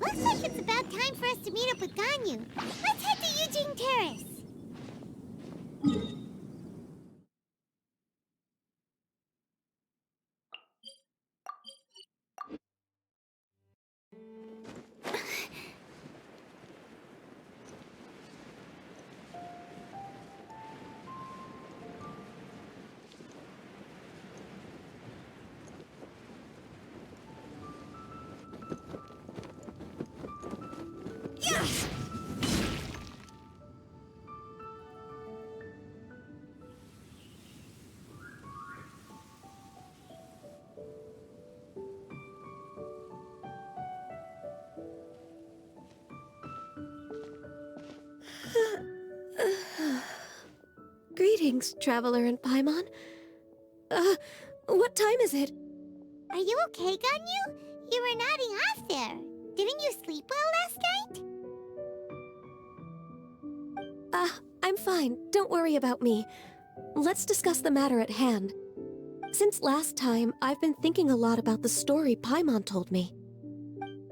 Looks like it's about time for us to meet up with Ganyu. Let's head to Eugene Terrace. Greetings, Traveler and Paimon. What time is it? Are you okay, Ganyu? You were nodding off there. Didn't you sleep well last night? I'm fine. Don't worry about me. Let's discuss the matter at hand. Since last time, I've been thinking a lot about the story Paimon told me.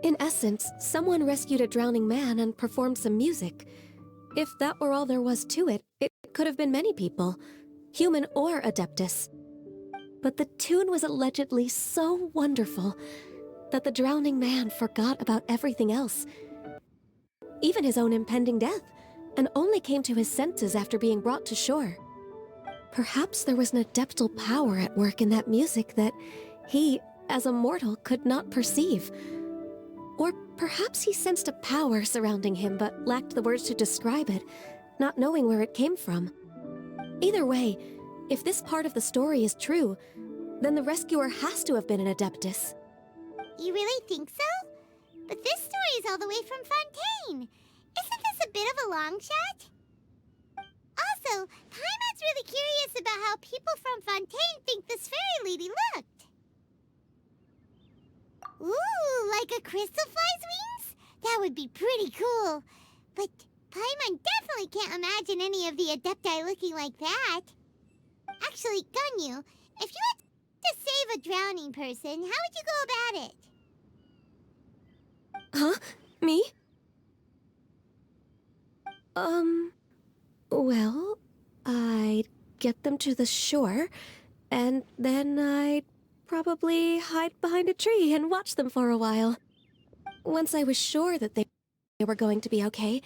In essence, someone rescued a drowning man and performed some music. If that were all there was to it, it could have been many people, human or Adeptus. But the tune was allegedly so wonderful that the drowning man forgot about everything else, even his own impending death, and only came to his senses after being brought to shore. Perhaps there was an adeptal power at work in that music that he, as a mortal, could not perceive. Or perhaps he sensed a power surrounding him but lacked the words to describe it, not knowing where it came from. Either way, if this part of the story is true, then the rescuer has to have been an Adeptus. You really think so? But this story is all the way from Fontaine. Isn't this a bit of a long shot? Also, Paimon's really curious about how people from Fontaine think this fairy lady looked. Ooh, like a crystal fly's wings? That would be pretty cool. But Paimon definitely can't imagine any of the Adepti looking like that. Actually, Ganyu, if you had to save a drowning person, how would you go about it? Huh? Me? Well, I'd get them to the shore, and then I'd probably hide behind a tree and watch them for a while. Once I was sure that they were going to be okay,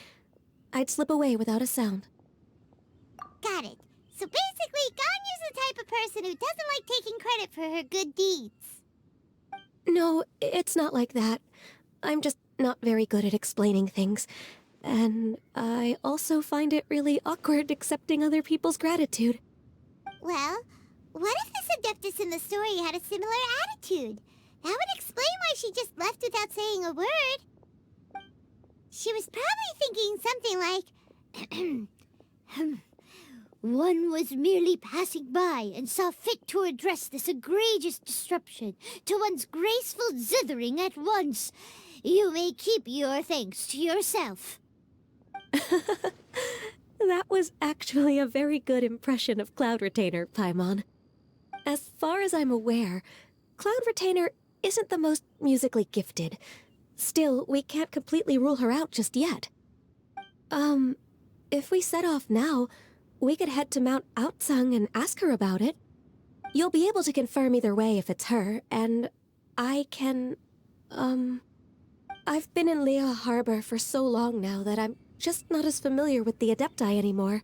I'd slip away without a sound. Got it. So basically, Ganyu's the type of person who doesn't like taking credit for her good deeds. No, it's not like that. I'm just not very good at explaining things. And I also find it really awkward accepting other people's gratitude. Well, what if this Adeptus in the story had a similar attitude? That would explain why she just left without saying a word. She was probably thinking something like, one was merely passing by and saw fit to address this egregious disruption to one's graceful zithering at once. You may keep your thanks to yourself. That was actually a very good impression of Cloud Retainer, Paimon. As far as I'm aware, Cloud Retainer isn't the most musically gifted. Still, we can't completely rule her out just yet. If we set off now, we could head to Mount Outsung and ask her about it. You'll be able to confirm either way if it's her, and I can... I've been in Lea Harbor for so long now that I'm just not as familiar with the Adepti anymore.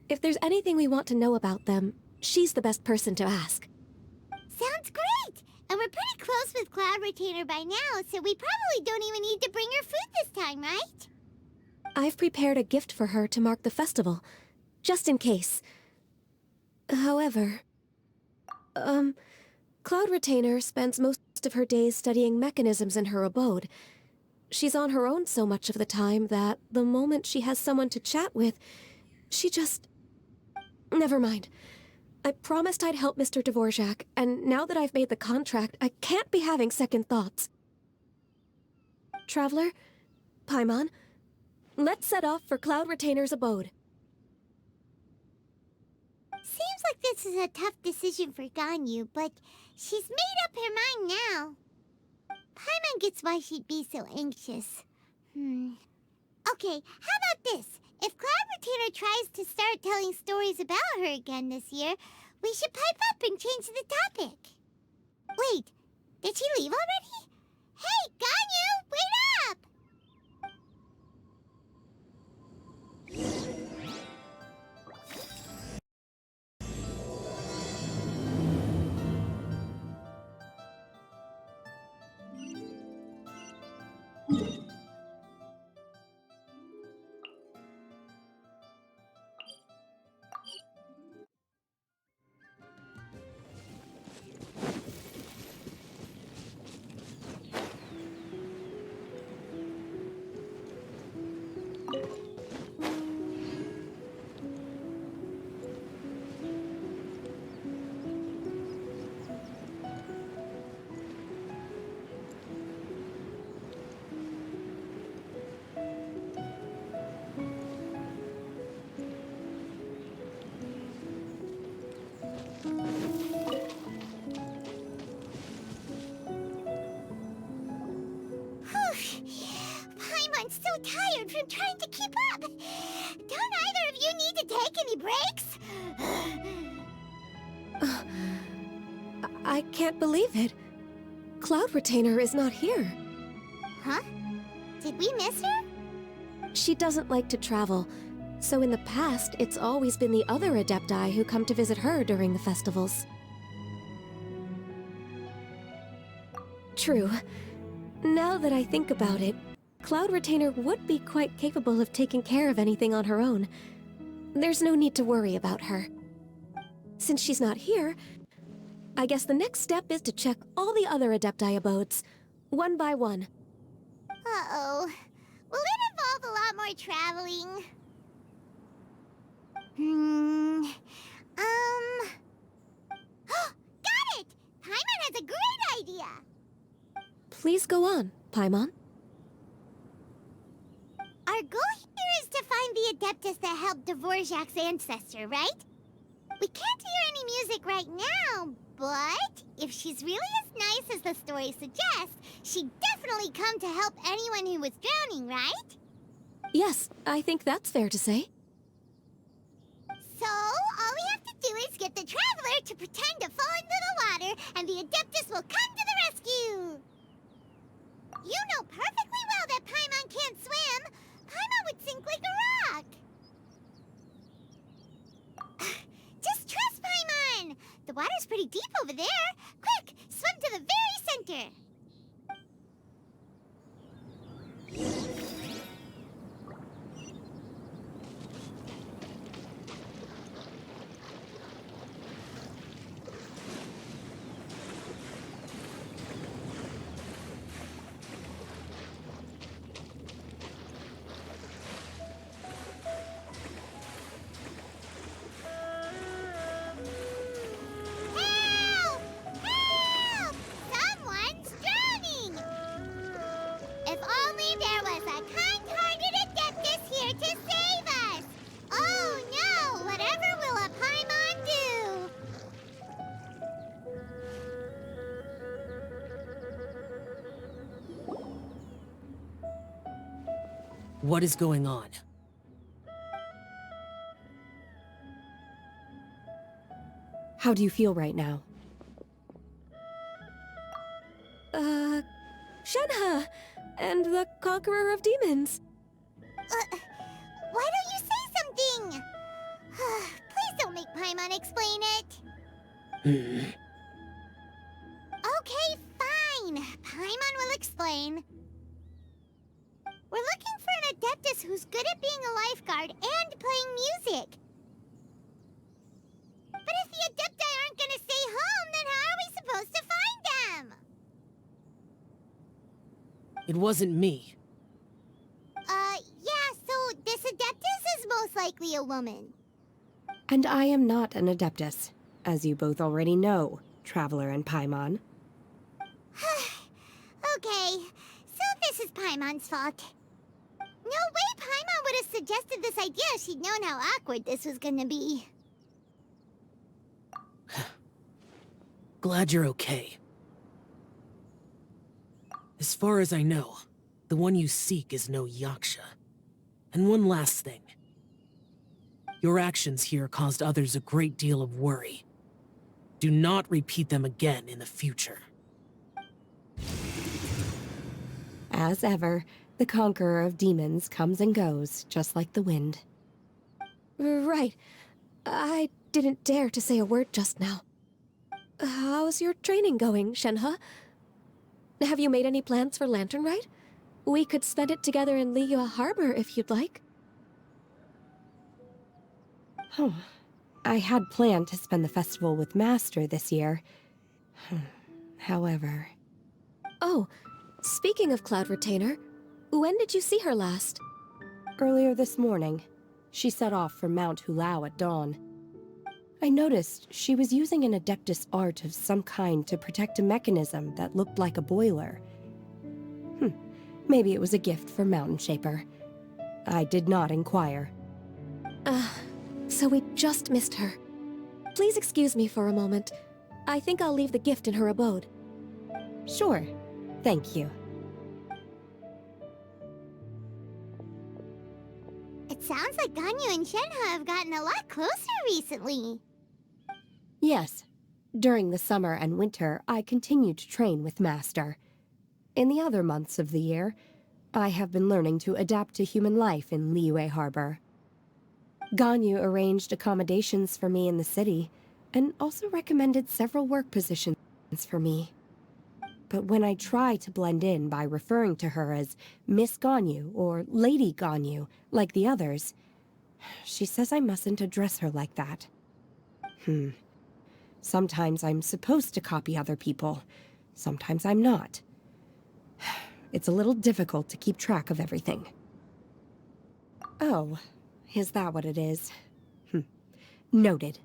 If there's anything we want to know about them, she's the best person to ask. Sounds great! And we're pretty close with Cloud Retainer by now, so we probably don't even need to bring her food this time, right? I've prepared a gift for her to mark the festival, just in case. However, Cloud Retainer spends most of her days studying mechanisms in her abode. She's on her own so much of the time that the moment she has someone to chat with, she just... Never mind. I promised I'd help Mr. Dvorak, and now that I've made the contract, I can't be having second thoughts. Traveler, Paimon, let's set off for Cloud Retainer's abode. Seems like this is a tough decision for Ganyu, but she's made up her mind now. Paimon gets why she'd be so anxious. Okay, how about this? If Cloud Retainer tries to start telling stories about her again this year, we should pipe up and change the topic. Wait, did she leave already? Hey, Ganyu, wait up! Paimon's so tired from trying to keep up. Don't either of you need to take any breaks? I can't believe it. Cloud Retainer is not here. Huh? Did we miss her? She doesn't like to travel, so in the past, it's always been the other Adepti who come to visit her during the festivals. True. Now that I think about it, Cloud Retainer would be quite capable of taking care of anything on her own. There's no need to worry about her. Since she's not here, I guess the next step is to check all the other Adepti abodes, one by one. Uh-oh. Will it involve a lot more traveling? Got it! Paimon has a great idea! Please go on, Paimon. Our goal here is to find the Adeptus that helped Dvorak's ancestor, right? We can't hear any music right now, but if she's really as nice as the story suggests, she'd definitely come to help anyone who was drowning, right? Yes, I think that's fair to say. So, all we have to do is get the Traveler to pretend to fall into the water, and the Adeptus will come to the rescue! You know perfectly well that Paimon can't swim! Paimon would sink like a rock! Just trust Paimon! The water's pretty deep over there! Quick, swim to the very center! Help! Help! Someone's drowning! If only there was a kind-hearted Adeptus here to save us! Oh no! Whatever will a Paimon do? What is going on? How do you feel right now? Shenhe! And the Conqueror of Demons. Why don't you say something? Please don't make Paimon explain it. Okay, fine. Paimon will explain. We're looking for an Adeptus who's good at being a lifeguard and playing music. But if the Adepti aren't gonna stay home, then how are we supposed to find them? It wasn't me. Yeah, so this Adeptus is most likely a woman. And I am not an Adeptus, as you both already know, Traveler and Paimon. Okay, so this is Paimon's fault. No way Paimon would have suggested this idea if she'd known how awkward this was gonna be. Glad you're okay. As far as I know, the one you seek is no Yaksha. And one last thing. Your actions here caused others a great deal of worry. Do not repeat them again in the future. As ever, the Conqueror of Demons comes and goes, just like the wind. Right. I didn't dare to say a word just now. How's your training going, Shenhe? Have you made any plans for Lantern Rite? We could spend it together in Liyue Harbor if you'd like. Oh, I had planned to spend the festival with Master this year. However... Oh, speaking of Cloud Retainer, when did you see her last? Earlier this morning, she set off for Mount Hulao at dawn. I noticed she was using an Adeptus art of some kind to protect a mechanism that looked like a boiler. Maybe it was a gift for Mountain Shaper. I did not inquire. So we just missed her. Please excuse me for a moment. I think I'll leave the gift in her abode. Sure. Thank you. It sounds like Ganyu and Shenhe have gotten a lot closer recently. Yes. During the summer and winter, I continue to train with Master. In the other months of the year, I have been learning to adapt to human life in Liyue Harbor. Ganyu arranged accommodations for me in the city, and also recommended several work positions for me. But when I try to blend in by referring to her as Miss Ganyu or Lady Ganyu, like the others, she says I mustn't address her like that. Sometimes I'm supposed to copy other people, sometimes I'm not. It's a little difficult to keep track of everything. Oh, is that what it is? Noted.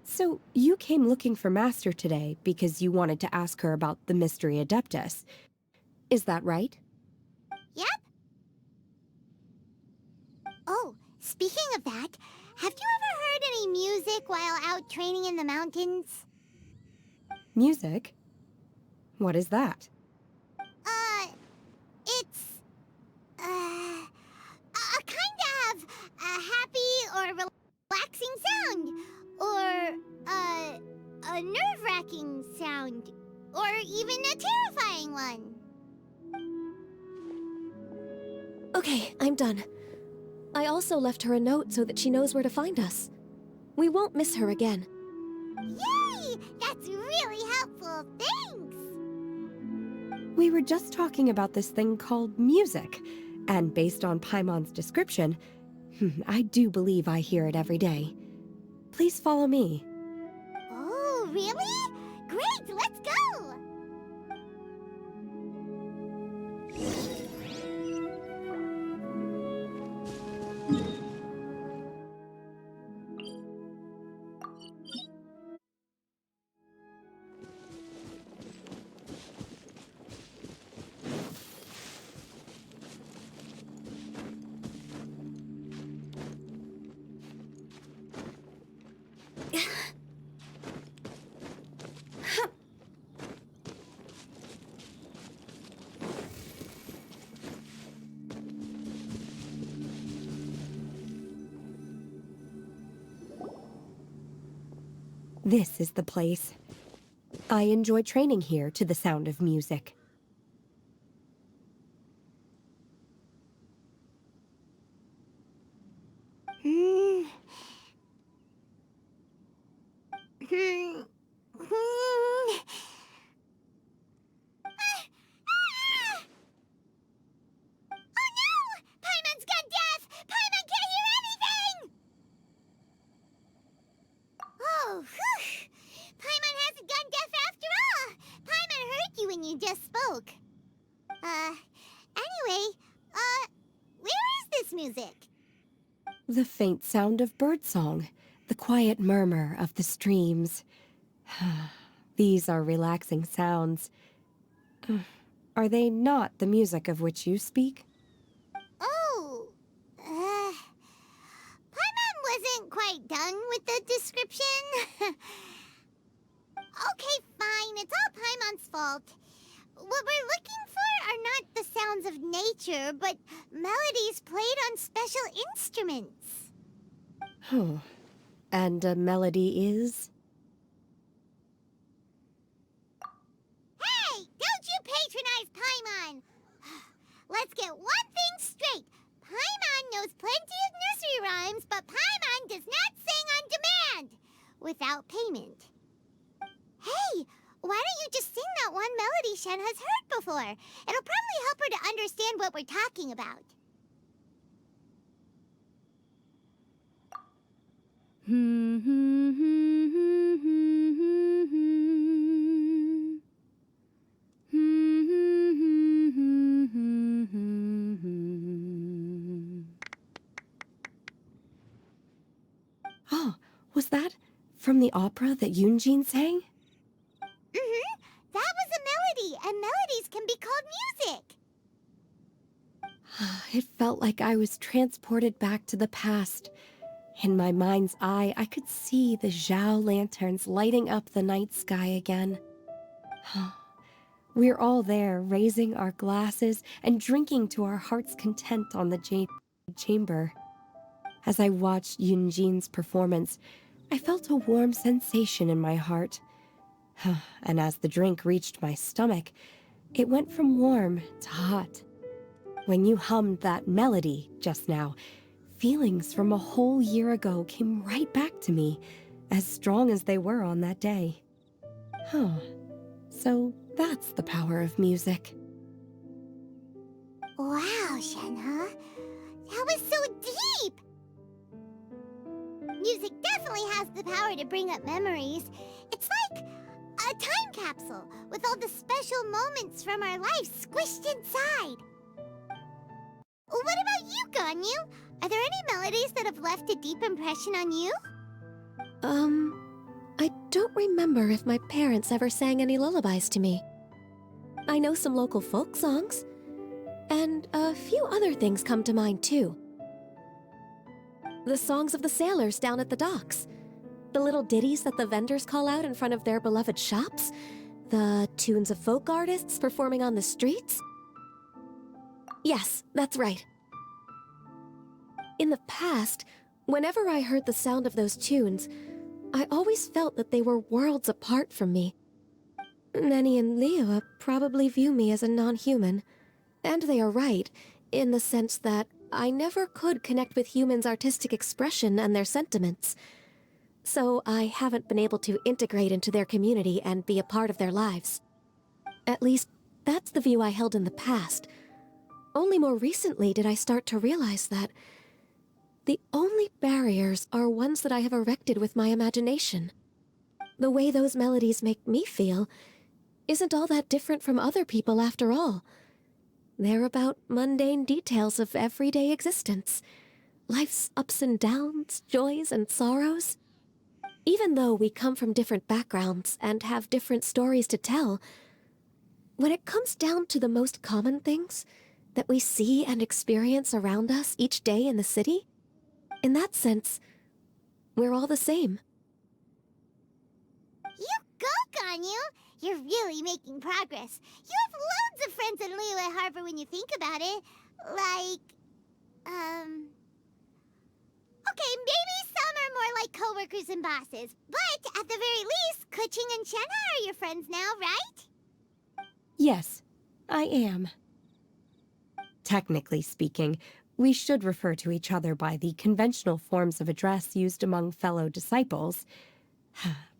So, you came looking for Master today because you wanted to ask her about the Mystery Adeptus. Is that right? Yep. Oh, speaking of that, have you ever heard any music while out training in the mountains? Music? What is that? It's, a kind of a happy or relaxing sound. Or, a nerve-wracking sound. Or even a terrifying one. Okay, I'm done. I also left her a note so that she knows where to find us. We won't miss her again. Yay! That's really helpful. Thanks! We were just talking about this thing called music, and based on Paimon's description, I do believe I hear it every day. Please follow me. Oh, really? Great, let's go! This is the place. I enjoy training here to the sound of music. Oh no! Paimon's gone deaf! Paimon can't hear anything! Oh, whew! Paimon hasn't gone deaf after all! Paimon heard you when you just spoke. Anyway, where is this music? The faint sound of birdsong, the quiet murmur of the streams. These are relaxing sounds. Are they not the music of which you speak? Oh, Paimon wasn't quite done with the description. Okay, fine, it's all Paimon's fault. What we're looking for are not the sounds of nature, but melodies played on special instruments. Oh, and a melody is? Hey, don't you patronize Paimon! Let's get one thing straight. Paimon knows plenty of nursery rhymes, but Paimon does not sing on demand without payment. Hey, why don't you just sing that one melody Shen has heard before? It'll probably help her to understand what we're talking about. Oh, was that from the opera that Yunjin sang? That was a melody, and melodies can be called music. It felt like I was transported back to the past. In my mind's eye, I could see the Zhao lanterns lighting up the night sky again. We're all there, raising our glasses and drinking to our heart's content on the jade chamber. As I watched Yunjin's performance, I felt a warm sensation in my heart. And as the drink reached my stomach, it went from warm to hot. When you hummed that melody just now, feelings from a whole year ago came right back to me, as strong as they were on that day. So that's the power of music. Wow, Shenhe. That was so deep! Music definitely has the power to bring up memories. It's like a time capsule with all the special moments from our lives squished inside. What about you, Ganyu? Are there any melodies that have left a deep impression on you? I don't remember if my parents ever sang any lullabies to me. I know some local folk songs, and a few other things come to mind too. The songs of the sailors down at the docks, the little ditties that the vendors call out in front of their beloved shops, the tunes of folk artists performing on the streets. Yes, that's right. In the past, whenever I heard the sound of those tunes, I always felt that they were worlds apart from me. Nenny and Liyue probably view me as a non-human, and they are right, in the sense that I never could connect with humans' artistic expression and their sentiments. So I haven't been able to integrate into their community and be a part of their lives. At least, that's the view I held in the past. Only more recently did I start to realize that the only barriers are ones that I have erected with my imagination. The way those melodies make me feel isn't all that different from other people after all. They're about mundane details of everyday existence. Life's ups and downs, joys and sorrows. Even though we come from different backgrounds and have different stories to tell, when it comes down to the most common things that we see and experience around us each day in the city, in that sense, we're all the same. You go, Ganyu! You're really making progress. You have loads of friends in Liyue Harbor when you think about it. Like, okay, maybe some are more like coworkers and bosses, but at the very least, Kuching and Shenna are your friends now, right? Yes, I am. Technically speaking, we should refer to each other by the conventional forms of address used among fellow disciples.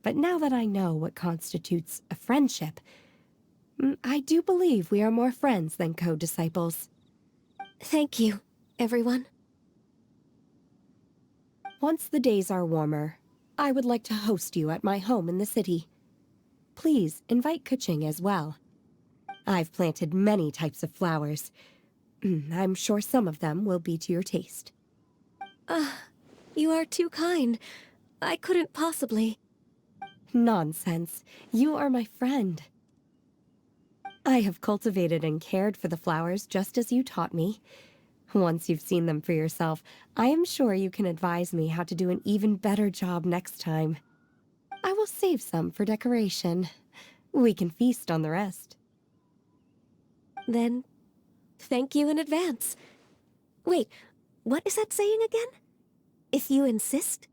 But now that I know what constitutes a friendship, I do believe we are more friends than co-disciples. Thank you, everyone. Once the days are warmer, I would like to host you at my home in the city. Please invite Kuching as well. I've planted many types of flowers. I'm sure some of them will be to your taste. You are too kind. I couldn't possibly. Nonsense. You are my friend. I have cultivated and cared for the flowers just as you taught me. Once you've seen them for yourself, I am sure you can advise me how to do an even better job next time. I will save some for decoration. We can feast on the rest. Then, thank you in advance. Wait, what is that saying again? If you insist?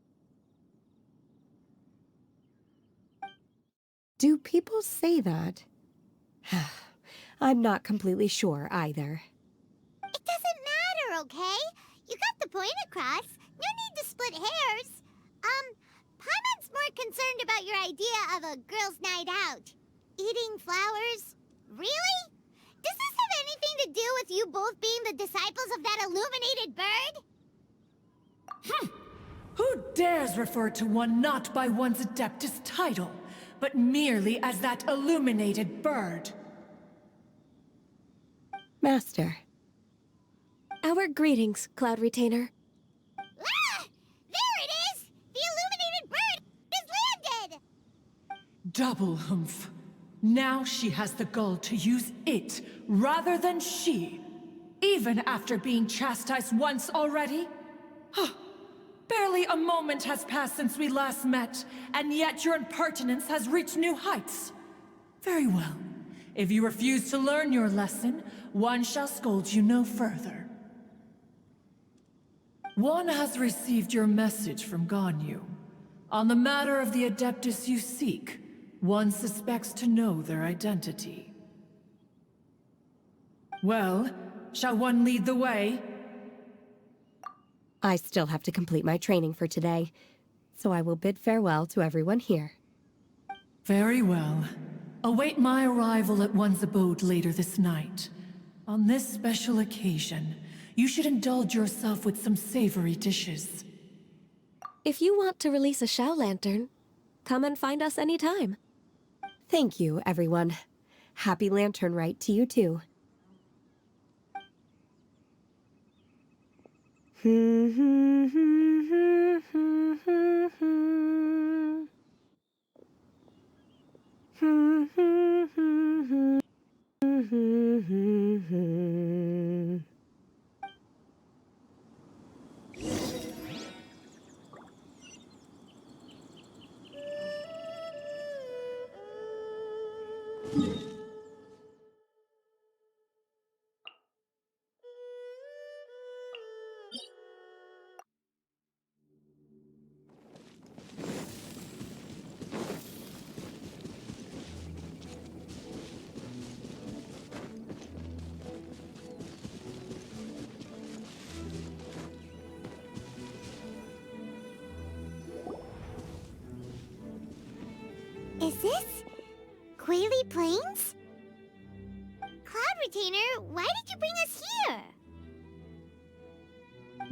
Do people say that? I'm not completely sure either. It doesn't matter, okay? You got the point across. No need to split hairs. Paimon's more concerned about your idea of a girls' night out. Eating flowers? Really? Does this have anything to do with you both being the disciples of that illuminated bird? Who dares refer to one not by one's Adeptus title, but merely as that illuminated bird? Master. Our greetings, Cloud Retainer. Ah! There it is! The illuminated bird is landed! Double humph. Now she has the gall to use it rather than she, even after being chastised once already? Barely a moment has passed since we last met, and yet your impertinence has reached new heights. Very well. If you refuse to learn your lesson, one shall scold you no further. One has received your message from Ganyu. On the matter of the Adeptus you seek, one suspects to know their identity. Well, shall one lead the way? I still have to complete my training for today, so I will bid farewell to everyone here. Very well. Await my arrival at one's abode later this night. On this special occasion, you should indulge yourself with some savory dishes. If you want to release a Shao Lantern, come and find us anytime. Thank you, everyone. Happy Lantern Rite to you too. Is this Quaily Plains? Cloud Retainer, why did you bring us here?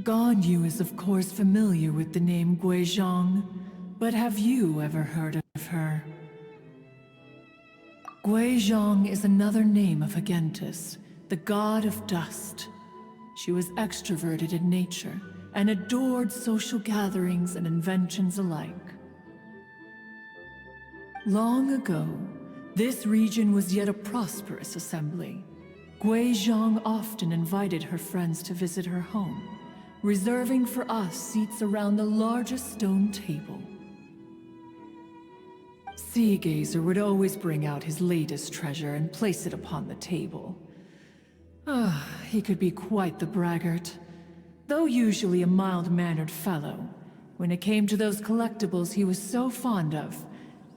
Ganyu is of course familiar with the name Guizhong, but have you ever heard of her? Guizhong is another name of Agentis, the god of dust. She was extroverted in nature and adored social gatherings and inventions alike. Long ago, this region was yet a prosperous assembly. Guizhong often invited her friends to visit her home, reserving for us seats around the largest stone table. Seagazer would always bring out his latest treasure and place it upon the table. He could be quite the braggart. Though usually a mild-mannered fellow, When it came to those collectibles he was so fond of,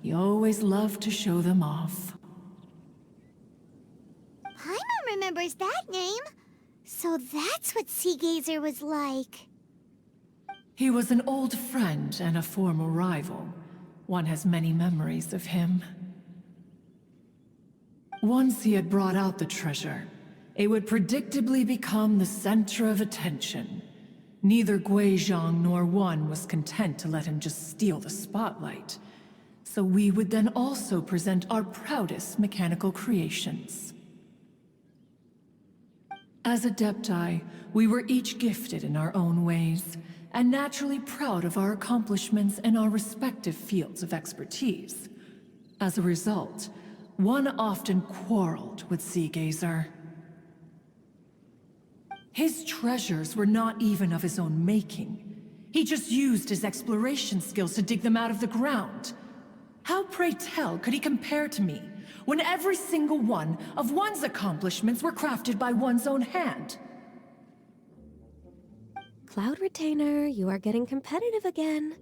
he always loved to show them off. Paimon remembers that name. So that's what Sea Gazer was like. He was an old friend and a former rival. One has many memories of him. Once he had brought out the treasure, it would predictably become the center of attention. Neither Guizhong nor One was content to let him just steal the spotlight. So we would then also present our proudest mechanical creations. As Adepti, we were each gifted in our own ways, and naturally proud of our accomplishments in our respective fields of expertise. As a result, One often quarreled with Sea Gazer. His treasures were not even of his own making. He just used his exploration skills to dig them out of the ground. How, pray tell, could he compare to me, when every single one of One's accomplishments were crafted by one's own hand? Cloud Retainer, you are getting competitive again.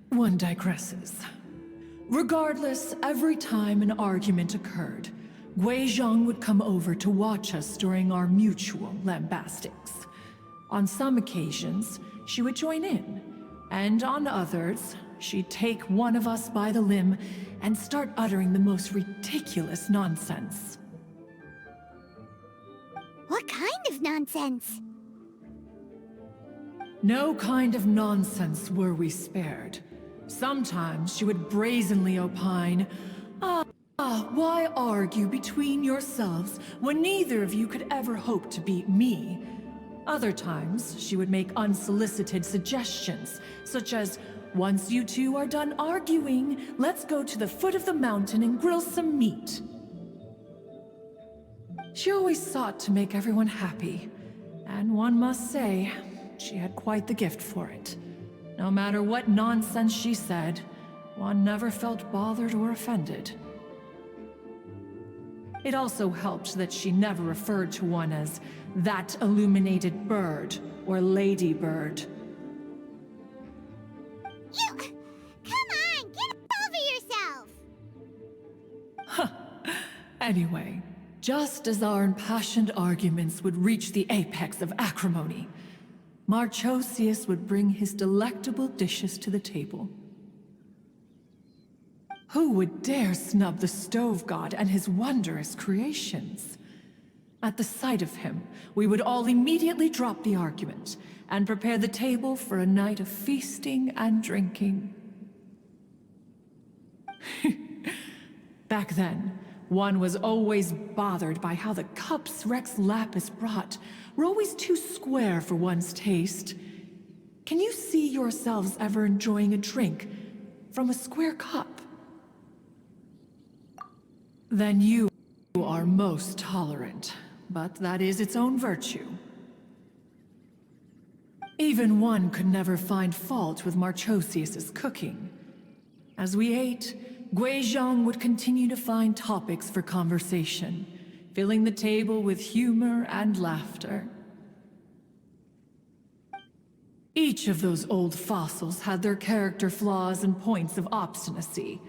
One digresses. Regardless, every time an argument occurred, Guizhong would come over to watch us during our mutual lambastics. On some occasions, she would join in, and on others, she'd take one of us by the limb and start uttering the most ridiculous nonsense. What kind of nonsense? No kind of nonsense were we spared. Sometimes she would brazenly opine, why argue between yourselves when neither of you could ever hope to beat me? Other times, she would make unsolicited suggestions, such as, once you two are done arguing, let's go to the foot of the mountain and grill some meat. She always sought to make everyone happy, and one must say, she had quite the gift for it. No matter what nonsense she said, One never felt bothered or offended. It also helped that she never referred to One as that illuminated bird or lady bird. You... Come on, get over yourself! Anyway, just as our impassioned arguments would reach the apex of acrimony, Marchosius would bring his delectable dishes to the table. Who would dare snub the stove god and his wondrous creations? At the sight of him, we would all immediately drop the argument and prepare the table for a night of feasting and drinking. Back then, One was always bothered by how the cups Rex Lapis brought were always too square for one's taste. Can you see yourselves ever enjoying a drink from a square cup? Then you are most tolerant, but that is its own virtue. Even One could never find fault with Marchosius's cooking. As we ate, Guizhong would continue to find topics for conversation, filling the table with humor and laughter. Each of those old fossils had their character flaws and points of obstinacy.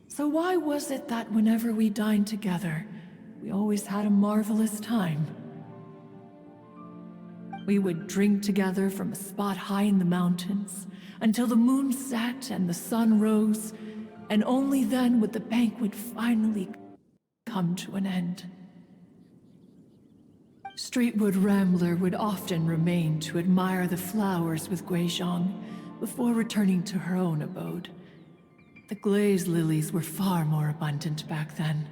So why was it that whenever we dined together, we always had a marvelous time? We would drink together from a spot high in the mountains, until the moon set and the sun rose, and only then would the banquet finally come to an end. Streetwood Rambler would often remain to admire the flowers with Guizhong before returning to her own abode. The glaze lilies were far more abundant back then.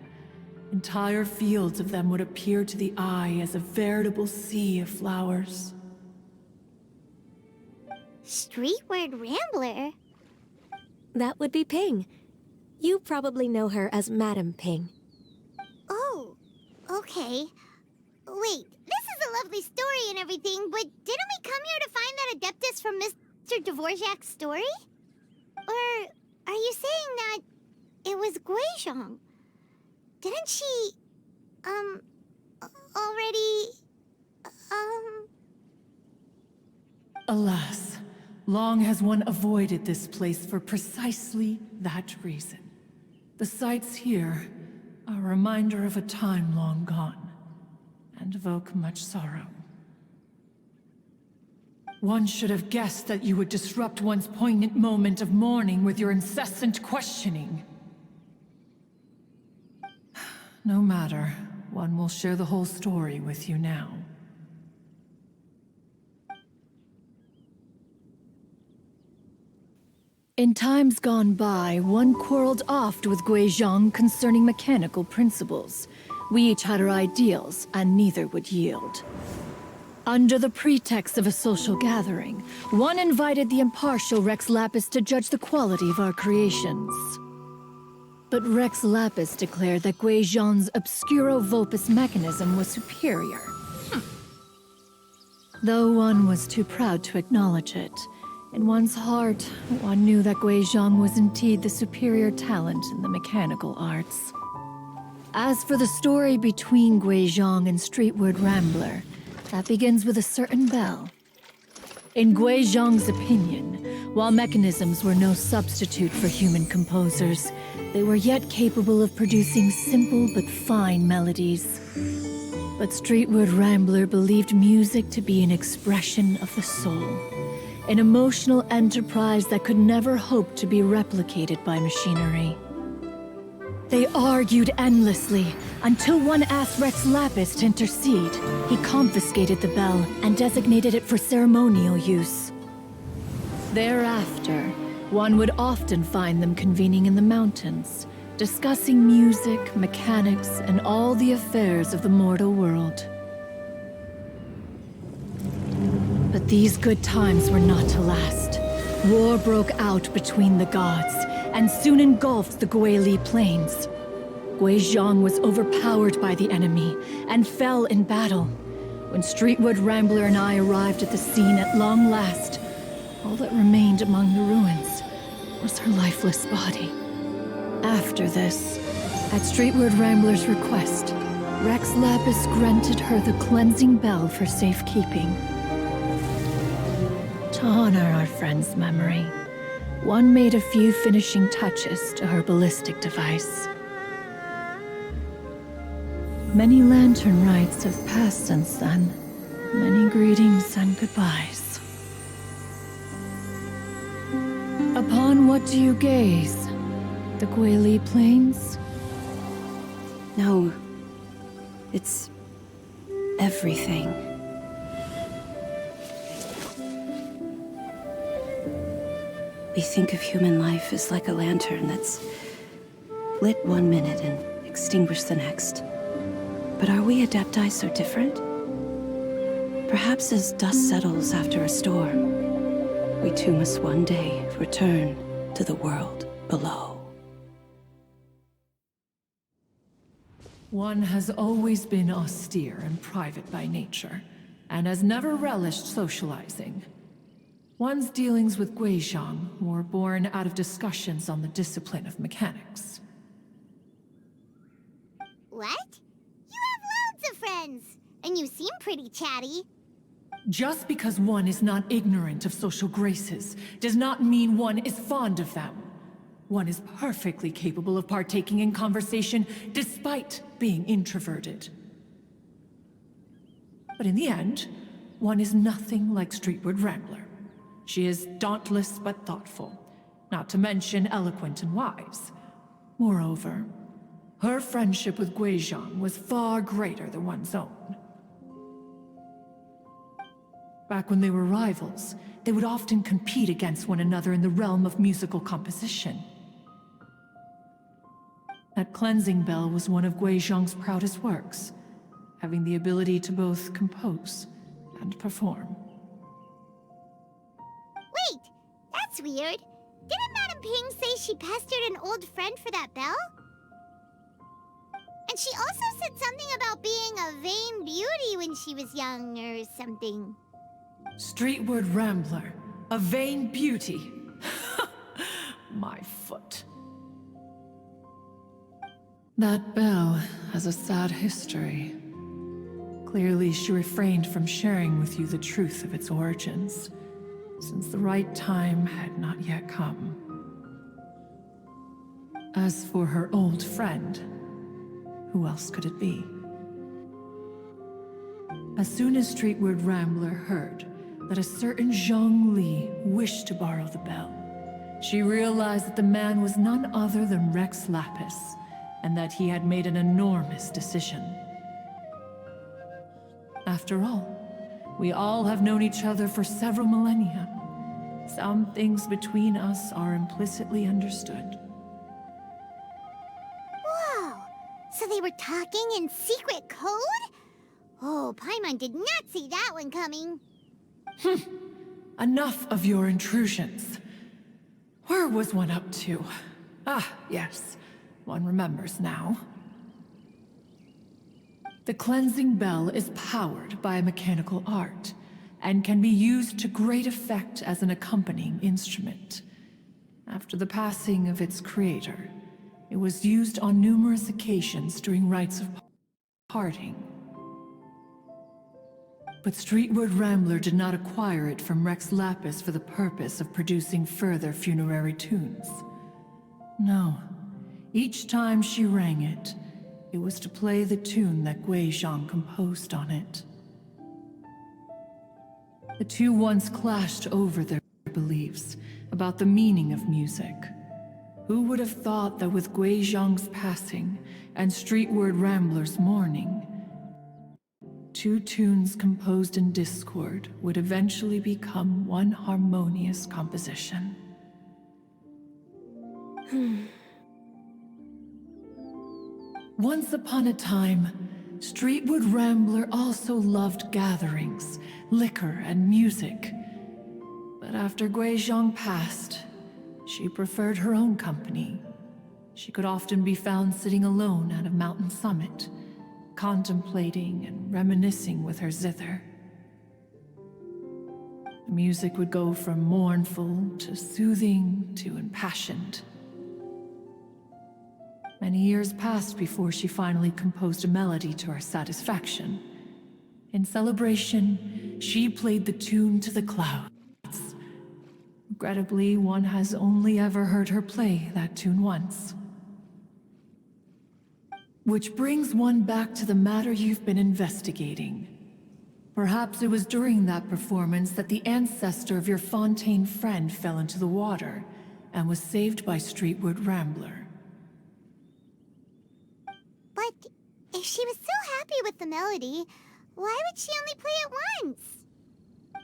Entire fields of them would appear to the eye as a veritable sea of flowers. Streetward Rambler? That would be Ping. You probably know her as Madam Ping. Oh, okay. Wait, this is a lovely story and everything, but didn't we come here to find that Adeptus from Mr. Dvorak's story? Or are you saying that it was Guizhong? Didn't she, already, Alas, long has one avoided this place for precisely that reason. The sights here are a reminder of a time long gone, and evoke much sorrow. One should have guessed that you would disrupt one's poignant moment of mourning with your incessant questioning. No matter, one will share the whole story with you now. In times gone by, one quarreled oft with Guizhong concerning mechanical principles. We each had our ideals, and neither would yield. Under the pretext of a social gathering, one invited the impartial Rex Lapis to judge the quality of our creations. But Rex Lapis declared that Guizhong's obscuro vulpus mechanism was superior. Though one was too proud to acknowledge it, in one's heart, one knew that Guizhong was indeed the superior talent in the mechanical arts. As for the story between Guizhong and Streetward Rambler, that begins with a certain bell. In Guizhong's opinion, while mechanisms were no substitute for human composers, they were yet capable of producing simple but fine melodies. But Streetward Rambler believed music to be an expression of the soul, an emotional enterprise that could never hope to be replicated by machinery. They argued endlessly, until one asked Rex Lapis to intercede. He confiscated the bell and designated it for ceremonial use. Thereafter, one would often find them convening in the mountains, discussing music, mechanics, and all the affairs of the mortal world. But these good times were not to last. War broke out between the gods, and soon engulfed the Guili Plains. Guizhong was overpowered by the enemy, and fell in battle. When Streetwood Rambler and I arrived at the scene at long last, all that remained among the ruins was her lifeless body. After this, at Streetwood Rambler's request, Rex Lapis granted her the cleansing bell for safekeeping. To honor our friend's memory, one made a few finishing touches to her ballistic device. Many lantern rites have passed since then. Many greetings and goodbyes. Upon what do you gaze? The Guili Plains? No. It's everything. We think of human life as like a lantern that's lit one minute and extinguished the next. But are we Adepti so different? Perhaps as dust settles after a storm, we too must one day return to the world below. One has always been austere and private by nature, and has never relished socializing. One's dealings with Guizhong were born out of discussions on the discipline of mechanics. What? You have loads of friends, and you seem pretty chatty. Just because one is not ignorant of social graces does not mean one is fond of them. One is perfectly capable of partaking in conversation despite being introverted. But in the end, one is nothing like Streetward Rambler. She is dauntless but thoughtful, not to mention eloquent and wise. Moreover, her friendship with Guizhong was far greater than one's own. Back when they were rivals, they would often compete against one another in the realm of musical composition. That cleansing bell was one of Guizhong's proudest works, having the ability to both compose and perform. Wait, that's weird. Didn't Madame Ping say she pestered an old friend for that bell? And she also said something about being a vain beauty when she was young or something. Streetward Rambler, a vain beauty. My foot. That bell has a sad history. Clearly, she refrained from sharing with you the truth of its origins. since the right time had not yet come. As for her old friend, who else could it be? As soon as Streetward Rambler heard that a certain Zhang Li wished to borrow the bell, she realized that the man was none other than Rex Lapis, and that he had made an enormous decision. After all, we all have known each other for several millennia. Some things between us are implicitly understood. Whoa! So they were talking in secret code? Oh, Paimon did not see that one coming. Enough of your intrusions. Where was one up to? Ah, yes. One remembers now. The cleansing bell is powered by a mechanical art, and can be used to great effect as an accompanying instrument. After the passing of its creator, it was used on numerous occasions during rites of parting. But Streetward Rambler did not acquire it from Rex Lapis for the purpose of producing further funerary tunes. No. Each time she rang it, it was to play the tune that Guizhong composed on it. The two once clashed over their beliefs about the meaning of music. Who would have thought that with Guizhong's passing and Streetward Rambler's mourning, two tunes composed in discord would eventually become one harmonious composition? Once upon a time, Streetward Rambler also loved gatherings, liquor, and music. But after Guizhong passed, she preferred her own company. She could often be found sitting alone at a mountain summit, contemplating and reminiscing with her zither. The music would go from mournful to soothing to impassioned. Many years passed before she finally composed a melody to her satisfaction. In celebration, she played the tune to the clouds. Regrettably, one has only ever heard her play that tune once. Which brings one back to the matter you've been investigating. Perhaps it was during that performance that the ancestor of your Fontaine friend fell into the water and was saved by Streetward Rambler. But if she was so happy with the melody, why would she only play it once?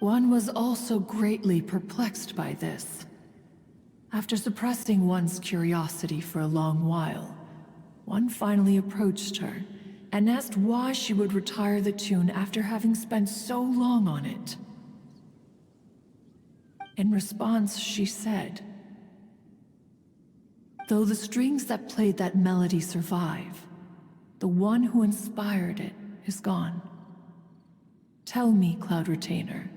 One was also greatly perplexed by this. After suppressing one's curiosity for a long while, one finally approached her and asked why she would retire the tune after having spent so long on it. In response, she said, "Though the strings that played that melody survive, the one who inspired it is gone. Tell me, Cloud Retainer,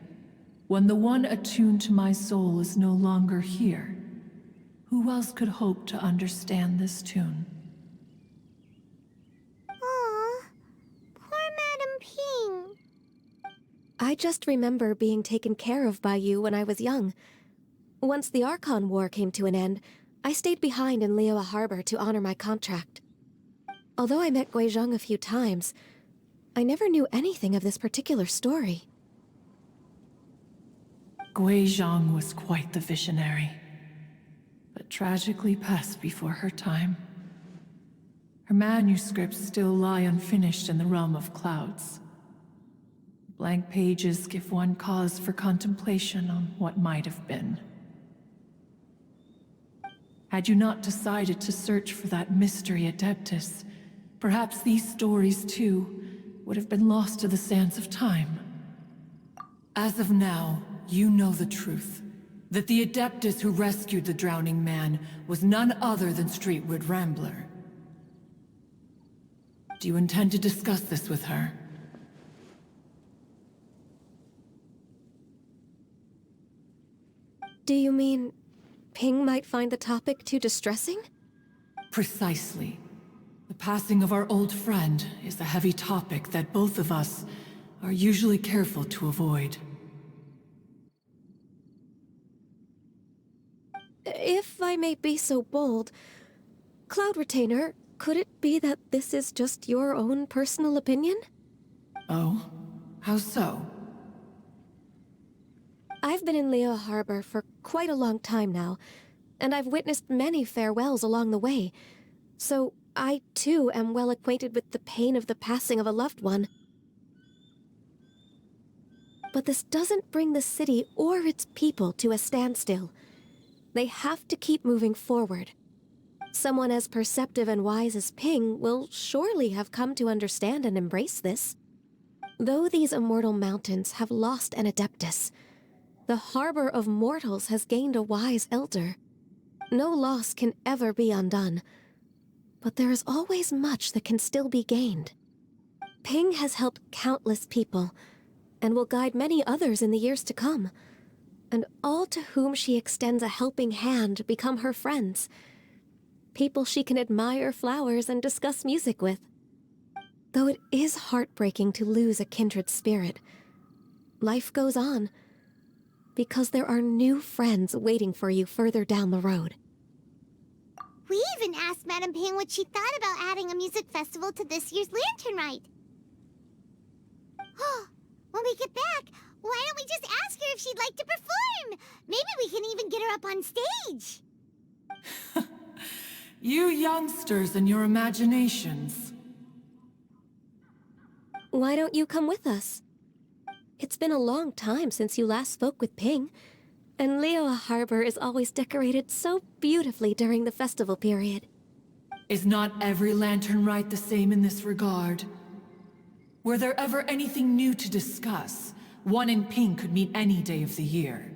when the one attuned to my soul is no longer here, who else could hope to understand this tune?" Aw, poor Madame Ping. I just remember being taken care of by you when I was young. Once the Archon War came to an end, I stayed behind in Liyue Harbor to honor my contract. Although I met Guizhong a few times, I never knew anything of this particular story. Guizhong was quite the visionary, but tragically passed before her time. Her manuscripts still lie unfinished in the realm of clouds. Blank pages give one cause for contemplation on what might have been. Had you not decided to search for that mystery Adeptus, perhaps these stories, too, would have been lost to the sands of time. As of now, you know the truth. That the Adeptus who rescued the drowning man was none other than Streetward Rambler. Do you intend to discuss this with her? Do you mean Ping might find the topic too distressing? Precisely. The passing of our old friend is a heavy topic that both of us are usually careful to avoid. I may be so bold, Cloud Retainer, could it be that this is just your own personal opinion? Oh? How so? I've been in Leo Harbor for quite a long time now, and I've witnessed many farewells along the way, so I too am well acquainted with the pain of the passing of a loved one. But this doesn't bring the city or its people to a standstill. They have to keep moving forward. Someone as perceptive and wise as Ping will surely have come to understand and embrace this. Though these immortal mountains have lost an Adeptus, the harbor of mortals has gained a wise elder. No loss can ever be undone, but there is always much that can still be gained. Ping has helped countless people, and will guide many others in the years to come, and all to whom she extends a helping hand become her friends. People she can admire flowers and discuss music with. Though it is heartbreaking to lose a kindred spirit, life goes on, because there are new friends waiting for you further down the road. We even asked Madame Ping what she thought about adding a music festival to this year's Lantern Rite. When we get back, why don't we just ask her if she'd like to perform? Maybe we can even get her up on stage. You youngsters and your imaginations. Why don't you come with us? It's been a long time since you last spoke with Ping, and Leo Harbor is always decorated so beautifully during the festival period. Is not every Lantern Rite the same in this regard? Were there ever anything new to discuss? One in Ping could meet any day of the year.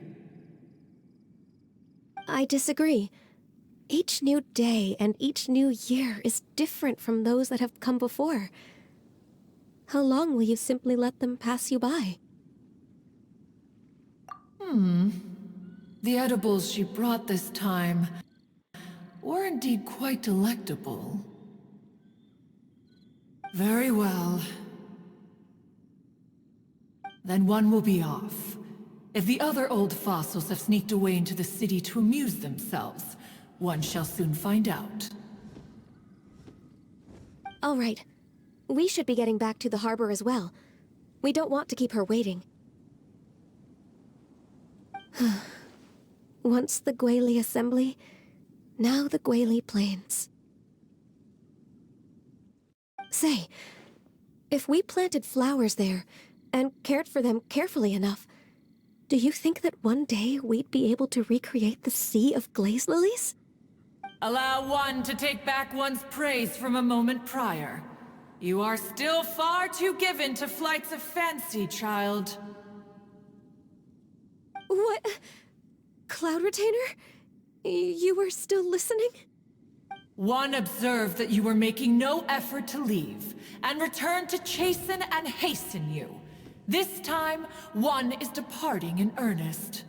I disagree. Each new day and each new year is different from those that have come before. How long will you simply let them pass you by? The edibles she brought this time were indeed quite delectable. Very well. Then one will be off. If the other old fossils have sneaked away into the city to amuse themselves, one shall soon find out. All right. We should be getting back to the harbor as well. We don't want to keep her waiting. Once the Guili Assembly, now the Guili Plains. Say, if we planted flowers there, and cared for them carefully enough, do you think that one day we'd be able to recreate the sea of glaze lilies? Allow one to take back one's praise from a moment prior. You are still far too given to flights of fancy, child. What? Cloud Retainer? You were still listening? One observed that you were making no effort to leave, and returned to chasten and hasten you. This time, one is departing in earnest.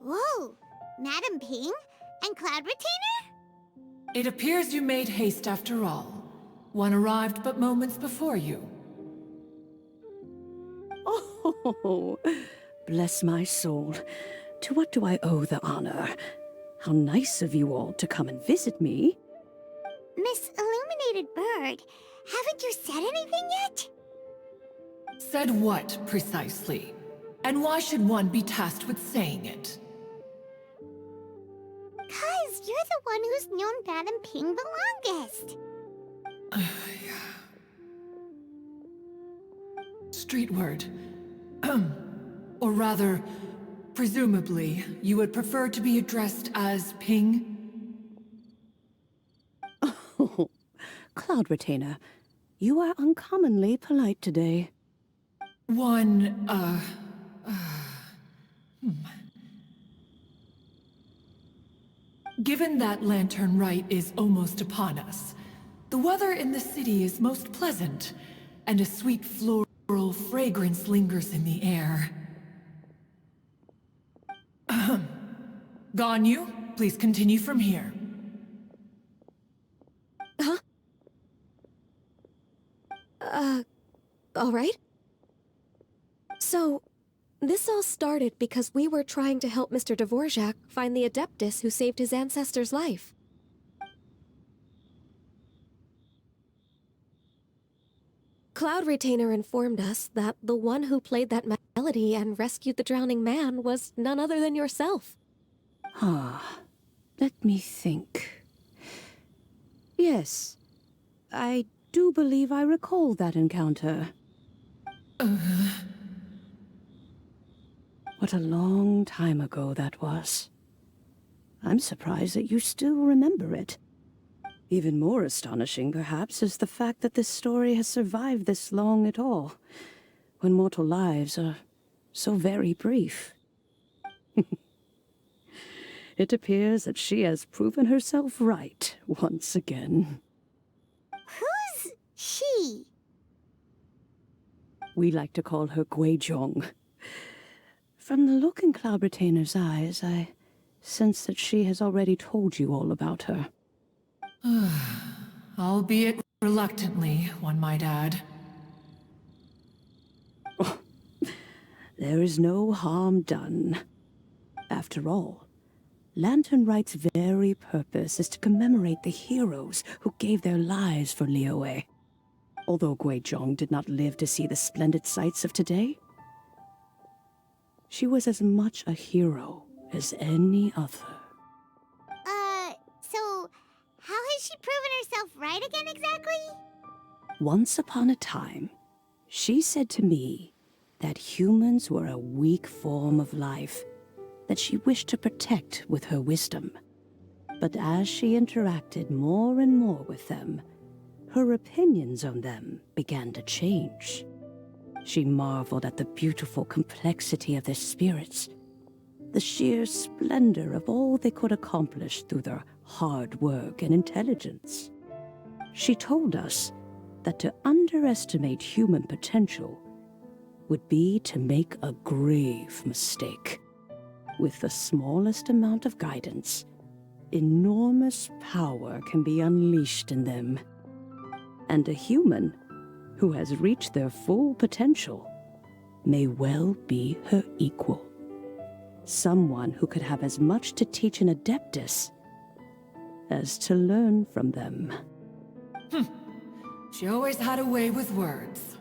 Whoa! Madame Ping? And Cloud Retainer? It appears you made haste after all. One arrived but moments before you. Oh, bless my soul. To what do I owe the honor? How nice of you all to come and visit me. Miss Illuminated Bird, haven't you said anything yet? Said what, precisely? And why should one be tasked with saying it? 'Cause you're the one who's known Madame Ping the longest. Street word. Or rather, presumably, you would prefer to be addressed as Ping? Oh, Cloud Retainer, you are uncommonly polite today. Given that Lantern Rite is almost upon us, the weather in the city is most pleasant, and a sweet floral fragrance lingers in the air. Ganyu, please continue from here. All right. So, this all started because we were trying to help Mr. Dvorak find the Adeptus who saved his ancestor's life. Cloud Retainer informed us that the one who played that melody and rescued the drowning man was none other than yourself. Let me think. Yes, I do believe I recall that encounter. What a long time ago that was. I'm surprised that you still remember it. Even more astonishing, perhaps, is the fact that this story has survived this long at all, when mortal lives are so very brief. It appears that she has proven herself right once again. Who's she? We like to call her Guizhong. From the look in Cloud Retainer's eyes, I sense that she has already told you all about her. Albeit reluctantly, one might add. There is no harm done. After all, Lantern Rite's very purpose is to commemorate the heroes who gave their lives for Liyue. Although Guizhong did not live to see the splendid sights of today, she was as much a hero as any other. So how has she proven herself right again exactly? Once upon a time, she said to me that humans were a weak form of life that she wished to protect with her wisdom. But as she interacted more and more with them, her opinions on them began to change. She marveled at the beautiful complexity of their spirits, the sheer splendor of all they could accomplish through their hard work and intelligence. She told us that to underestimate human potential would be to make a grave mistake. With the smallest amount of guidance, enormous power can be unleashed in them. And a human who has reached their full potential may well be her equal. Someone who could have as much to teach an Adeptus as to learn from them. She always had a way with words.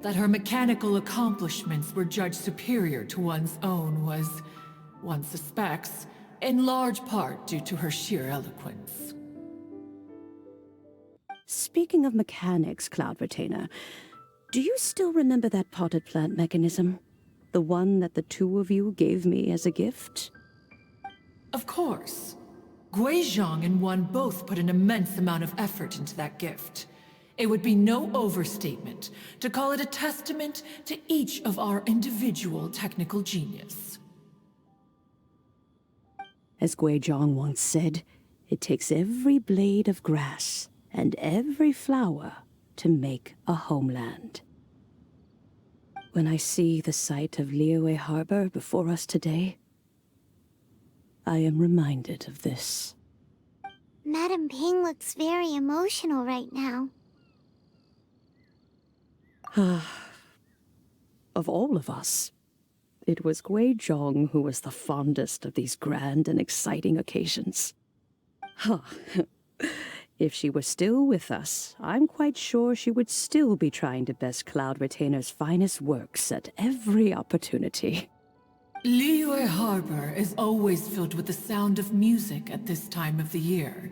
That her mechanical accomplishments were judged superior to one's own was, one suspects, in large part due to her sheer eloquence. Speaking of mechanics, Cloud Retainer, do you still remember that potted plant mechanism? The one that the two of you gave me as a gift? Of course. Guizhong and one both put an immense amount of effort into that gift. It would be no overstatement to call it a testament to each of our individual technical genius. As Guizhong once said, it takes every blade of grass and every flower to make a homeland. When I see the sight of Liyue Harbor before us today, I am reminded of this. Madam Ping looks very emotional right now. Of all of us, it was Guizhong who was the fondest of these grand and exciting occasions. If she were still with us, I'm quite sure she would still be trying to best Cloud Retainer's finest works at every opportunity. Liyue Harbor is always filled with the sound of music at this time of the year.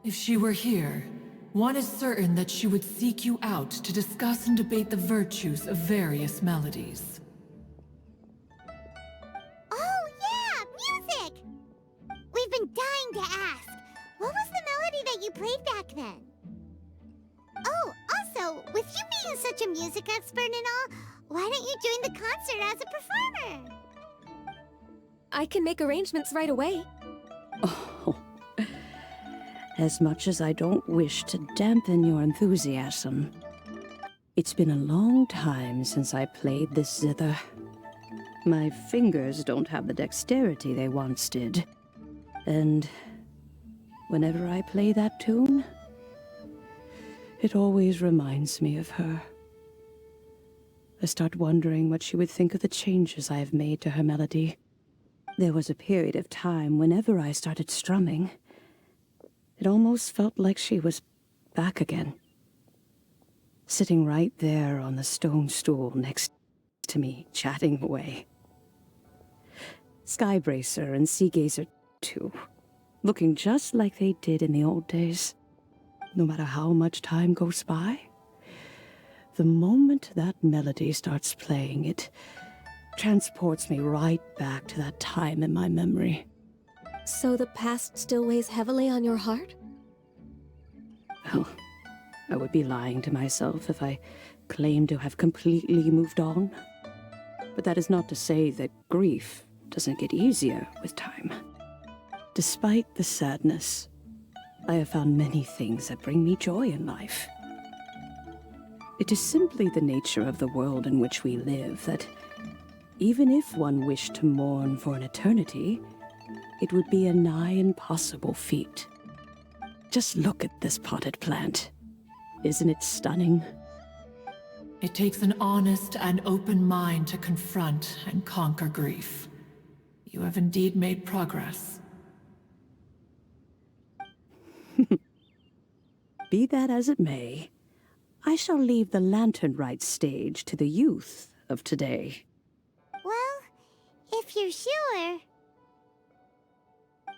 If she were here, One is certain that she would seek you out to discuss and debate the virtues of various melodies. Oh, yeah! Music! We've been dying to ask. What was the melody that you played back then? Oh, also, with you being such a music expert and all, why don't you join the concert as a performer? I can make arrangements right away. Oh, as much as I don't wish to dampen your enthusiasm, it's been a long time since I played this zither. My fingers don't have the dexterity they once did. And whenever I play that tune, it always reminds me of her. I start wondering what she would think of the changes I have made to her melody. There was a period of time whenever I started strumming, it almost felt like she was back again. Sitting right there on the stone stool next to me, chatting away. Skybracer and Seagazer, too, looking just like they did in the old days. No matter how much time goes by, the moment that melody starts playing, it transports me right back to that time in my memory. So the past still weighs heavily on your heart? Well, I would be lying to myself if I claimed to have completely moved on. But that is not to say that grief doesn't get easier with time. Despite the sadness, I have found many things that bring me joy in life. It is simply the nature of the world in which we live that even if one wished to mourn for an eternity, it would be a nigh impossible feat. Just look at this potted plant. Isn't it stunning? It takes an honest and open mind to confront and conquer grief. You have indeed made progress. Be that as it may, I shall leave the lantern rite stage to the youth of today. Well, if you're sure.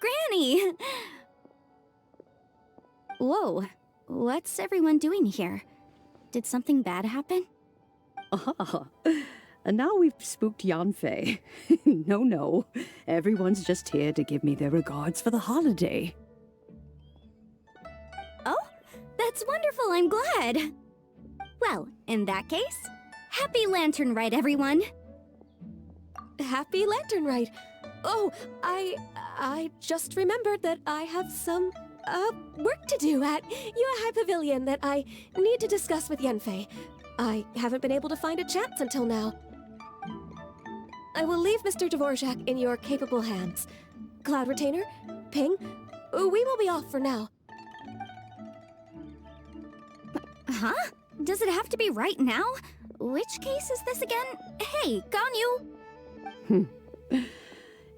Granny! Whoa, what's everyone doing here? Did something bad happen? Ah, and now we've spooked Yanfei. No, everyone's just here to give me their regards for the holiday. Oh, that's wonderful, I'm glad. Well, in that case, happy Lantern Rite, everyone! Happy Lantern Rite! Oh, I just remembered that I have some, work to do at Yuehai Pavilion that I need to discuss with Yanfei. I haven't been able to find a chance until now. I will leave Mr. Dvorak in your capable hands. Cloud Retainer, Ping, we will be off for now. Huh? Does it have to be right now? Which case is this again? Hey, Ganyu!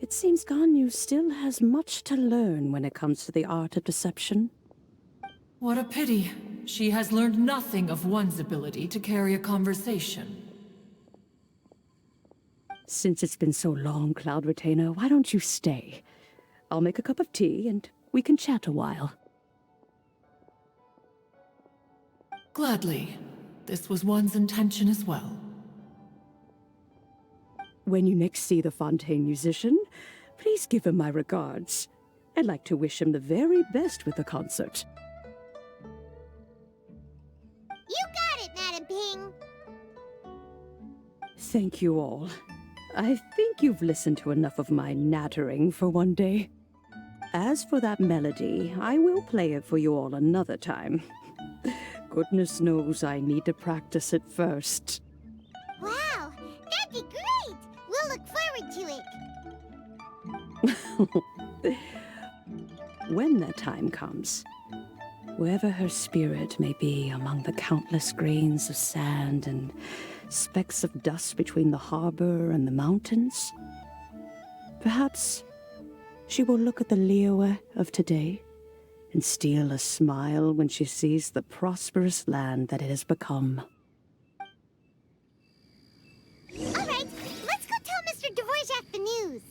It seems Ganyu still has much to learn when it comes to the art of deception. What a pity. She has learned nothing of one's ability to carry a conversation. Since it's been so long, Cloud Retainer, why don't you stay? I'll make a cup of tea and we can chat a while. Gladly. This was one's intention as well. When you next see the Fontaine musician, please give him my regards. I'd like to wish him the very best with the concert. You got it, Madam Ping. Thank you all. I think you've listened to enough of my nattering for one day. As for that melody, I will play it for you all another time. Goodness knows I need to practice it first. Wow, that'd be great. We'll look forward to it. When that time comes, wherever her spirit may be among the countless grains of sand and specks of dust between the harbor and the mountains, perhaps she will look at the Liyue of today and steal a smile when she sees the prosperous land that it has become. All right, let's go tell Mr. Dvorak the news.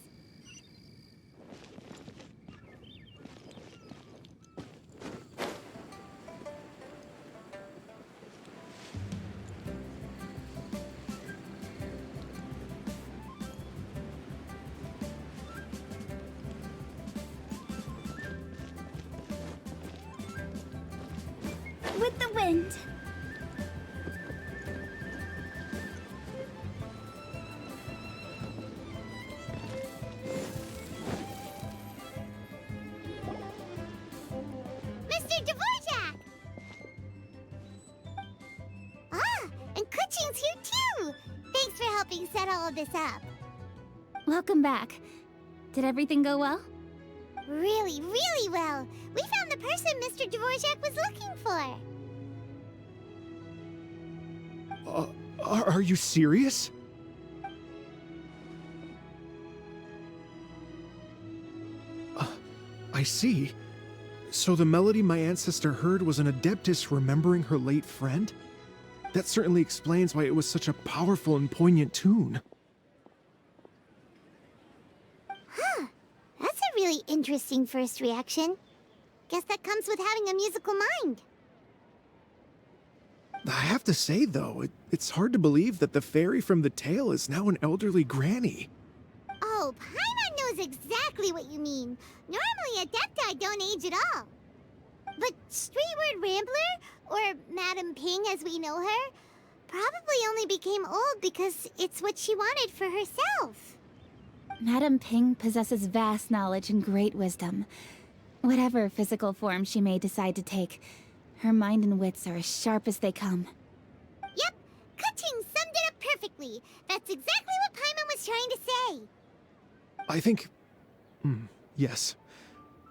happened? Mr. Dvorak! Ah, and Kuching's here too! Thanks for helping set all of this up. Welcome back. Did everything go well? Really, really well. We found the person Mr. Dvorak was looking for. Are you serious? I see. So the melody my ancestor heard was an adeptus remembering her late friend? That certainly explains why it was such a powerful and poignant tune. Huh. That's a really interesting first reaction. Guess that comes with having a musical mind. I have to say, though, it's hard to believe that the fairy from the tale is now an elderly granny. Oh, Paimon knows exactly what you mean. Normally, Adepti don't age at all. But Streetward Rambler, or Madame Ping as we know her, probably only became old because it's what she wanted for herself. Madame Ping possesses vast knowledge and great wisdom. Whatever physical form she may decide to take, her mind and wits are as sharp as they come. Yep, Kuching summed it up perfectly. That's exactly what Paimon was trying to say. I think... yes.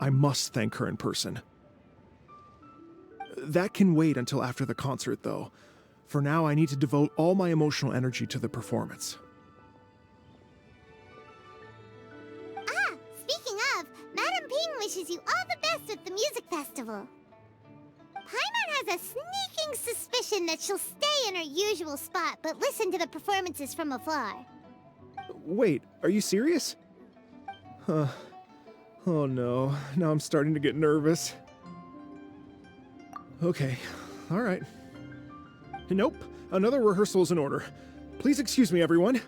I must thank her in person. That can wait until after the concert, though. For now, I need to devote all my emotional energy to the performance. Ah, speaking of, Madame Ping wishes you all the best with the music festival. Paimon has a sneaking suspicion that she'll stay in her usual spot, but listen to the performances from afar. Wait, are you serious? Huh. Oh no, now I'm starting to get nervous. Okay, alright. Nope, another rehearsal is in order. Please excuse me, everyone.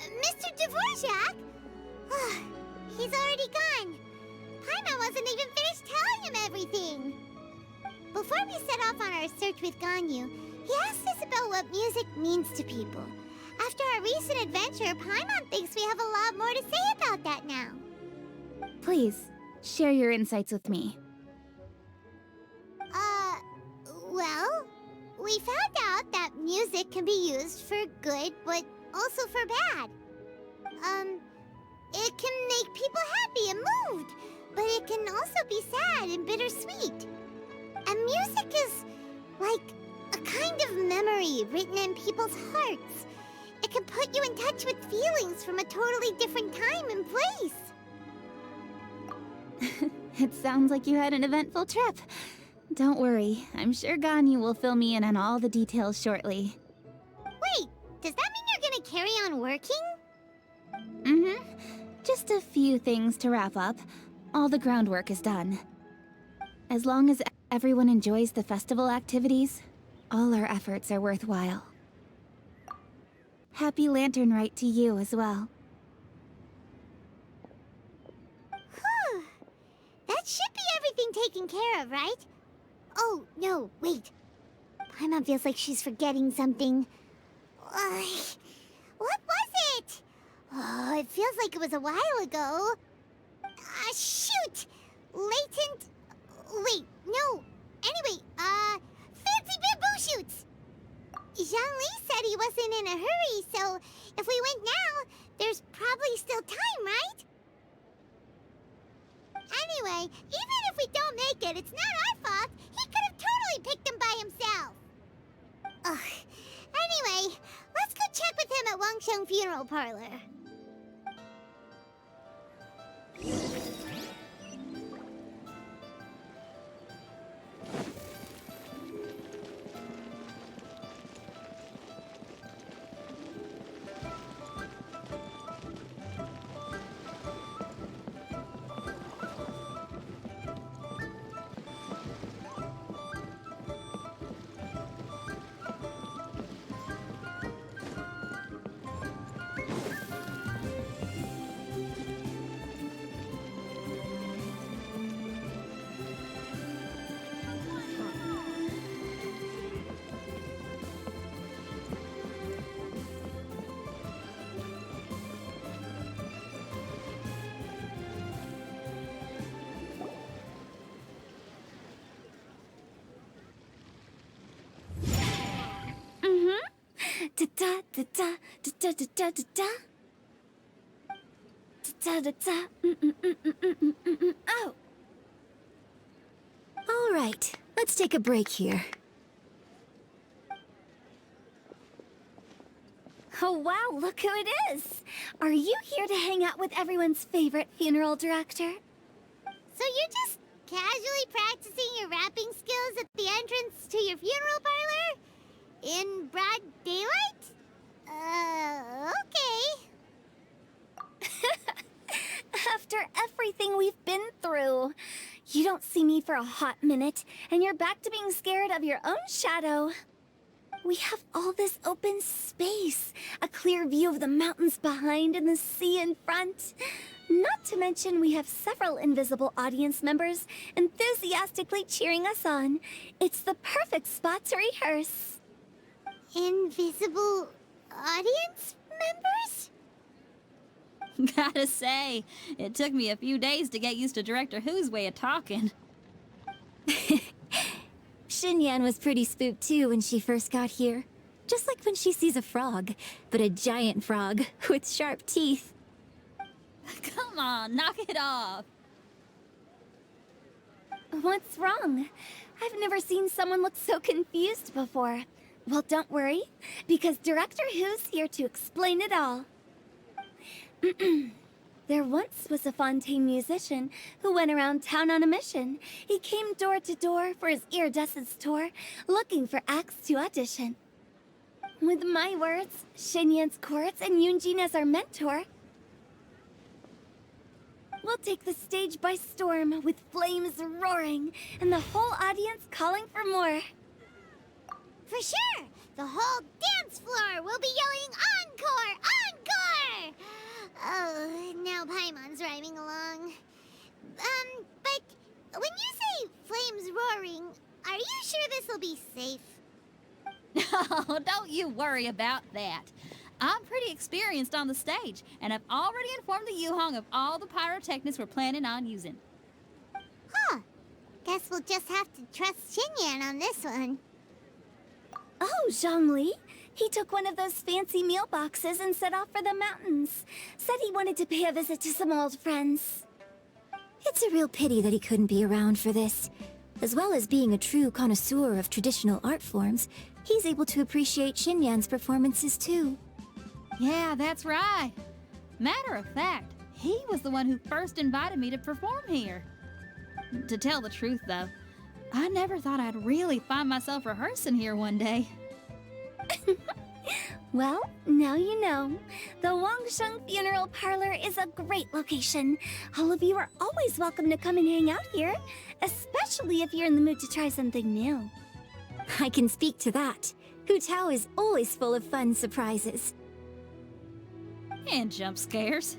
Mr. Dvorak? He's already gone. Paimon wasn't even finished telling him everything. Before we set off on our search with Ganyu, he asked us about what music means to people. After our recent adventure, Paimon thinks we have a lot more to say about that now. Please, share your insights with me. Well, we found out that music can be used for good, but also for bad. It can make people happy and moved, but it can also be sad and bittersweet. And music is like a kind of memory written in people's hearts. It can put you in touch with feelings from a totally different time and place. It sounds like you had an eventful trip. Don't worry, I'm sure Ganyu will fill me in on all the details shortly. Wait, does that mean you're gonna carry on working? Mm-hmm. Just a few things to wrap up. All the groundwork is done. As long as everyone enjoys the festival activities, all our efforts are worthwhile. Happy Lantern Rite to you as well. Whew. That should be everything taken care of, right? Oh, no, wait. Paimon feels like she's forgetting something. What was it? Oh, it feels like it was a while ago. Shoot! Latent... Wait, no. Anyway, fancy bamboo shoots! Zhang-Li said he wasn't in a hurry, so if we went now, there's probably still time, right? Anyway, even if we don't make it, it's not our fault. He could have totally picked them by himself. Ugh. Anyway, let's go check with him at Wangsheng Funeral Parlor. da da da da da da da da da. Da da da. Oh. All right, let's take a break here. Oh wow, look who it is! Are you here to hang out with everyone's favorite funeral director? So you're just casually practicing your rapping skills at the entrance to your funeral parlor? In broad daylight? Okay. After everything we've been through, you don't see me for a hot minute, and you're back to being scared of your own shadow. We have all this open space, a clear view of the mountains behind and the sea in front. Not to mention we have several invisible audience members enthusiastically cheering us on. It's the perfect spot to rehearse. Invisible audience members? Gotta say, it took me a few days to get used to Director Who's way of talking. Xinyan was pretty spooked too when she first got here. Just like when she sees a frog, but a giant frog with sharp teeth. Come on, knock it off. What's wrong? I've never seen someone look so confused before. Well, don't worry, because Director Who's here to explain it all. There once was a Fontaine musician who went around town on a mission. He came door to door for his iridescence tour, looking for acts to audition. With my words, Xinyan's chords, and Yunjin as our mentor, we'll take the stage by storm with flames roaring and the whole audience calling for more. For sure! The whole dance floor will be yelling encore! Encore! Oh, now Paimon's rhyming along. But when you say flames roaring, are you sure this will be safe? Oh, don't you worry about that. I'm pretty experienced on the stage, and I've already informed the Yuhong of all the pyrotechnics we're planning on using. Huh. Guess we'll just have to trust Xinyan on this one. Oh, Zhongli. He took one of those fancy meal boxes and set off for the mountains. Said he wanted to pay a visit to some old friends. It's a real pity that he couldn't be around for this. As well as being a true connoisseur of traditional art forms, he's able to appreciate Xinyan's performances too. Yeah, that's right. Matter of fact, he was the one who first invited me to perform here. To tell the truth, though, I never thought I'd really find myself rehearsing here one day. Well, now you know. The Wangsheng Funeral Parlor is a great location. All of you are always welcome to come and hang out here, especially if you're in the mood to try something new. I can speak to that. Hu Tao is always full of fun surprises. And jump scares.